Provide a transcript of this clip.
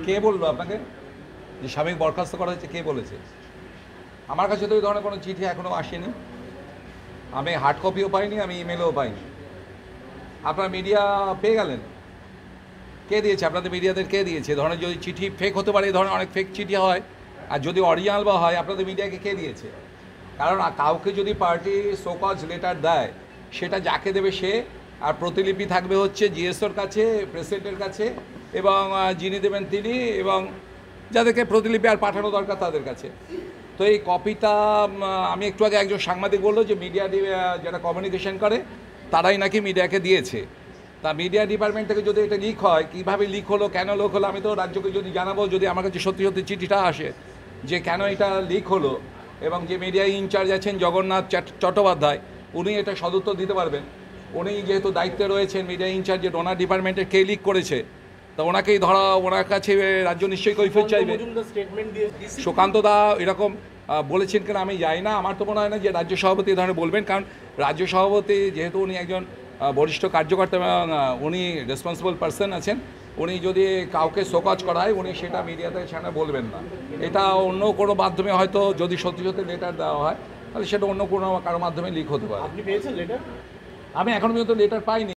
কে বললো আপনাকে যে সাময়িক বরখাস্ত করা হয়েছে? কে বলেছে? আমার কাছে তো এই ধরনের কোনো চিঠি এখনও আসেনি। আমি হার্ড কপিও পাইনি, আমি ইমেলও পাইনি। আপনার মিডিয়া পেয়ে গেলেন? কে দিয়েছে? আপনাদের মিডিয়াদের কে দিয়েছে? এ ধরনের যদি চিঠি ফেক হতে পারে, এই ধরনের অনেক ফেক চিঠি হয়, আর যদি অরিজিনাল বা হয়, আপনাদের মিডিয়াকে কে দিয়েছে? কারণ কাউকে যদি পার্টি সোকজ লেটার দেয়, সেটা যাকে দেবে সে, আর প্রতিলিপি থাকবে হচ্ছে জিএসওর কাছে, প্রেসিডেন্টের কাছে, এবং যিনি দেবেন তিনি, এবং যাদেরকে প্রতিলিপি আর পাঠানো দরকার তাদের কাছে। তো এই কপিটা আমি একটু আগে একজন সাংবাদিক বললো যে মিডিয়া যারা কমিউনিকেশন করে তারাই নাকি মিডিয়াকে দিয়েছে। তা মিডিয়া ডিপার্টমেন্ট থেকে যদি এটা লিক হয়, কীভাবে লিক হলো, কেন লিক হলো, আমি তো রাজ্যকে যদি জানাবো, যদি আমার কাছে সত্যি সত্যি চিঠিটা আসে যে কেন এটা লিক হলো, এবং যে মিডিয়া ইনচার্জ আছেন জগন্নাথ চট্টোপাধ্যায়, উনি এটা সদুত্তর দিতে পারবেন। উনি যেহেতু দায়িত্বে রয়েছেন মিডিয়া ইনচার্জ, যে ডোনার ডিপার্টমেন্টের কে লিক করেছে, তা ওনাকেই ধরা, ওনার কাছে রাজ্য নিশ্চয়ই কৈফিয়ত চাইবে। সুকান্ত দা এরকম বলেছেন কিনা আমি জানি না, আমার তো মনে হয় না যে রাজ্য সভাপতি এই ধরনের বলবেন, কারণ রাজ্য সভাপতি যেহেতু উনি একজন বরিষ্ঠ কার্যকর্তা এবং উনি রেসপন্সিবল পার্সন আছেন, উনি যদি কাউকে শোকজ করায় উনি সেটা মিডিয়াতে সামনে বলবেন না। এটা অন্য কোনো মাধ্যমে হয়তো যদি সত্যি সত্যি লেটার দেওয়া হয়, তাহলে সেটা অন্য কোনো কারো মাধ্যমে লিক হতে পারে। আপনি পেয়েছেন লেটার? আমি এখন পর্যন্ত লেটার পাইনি।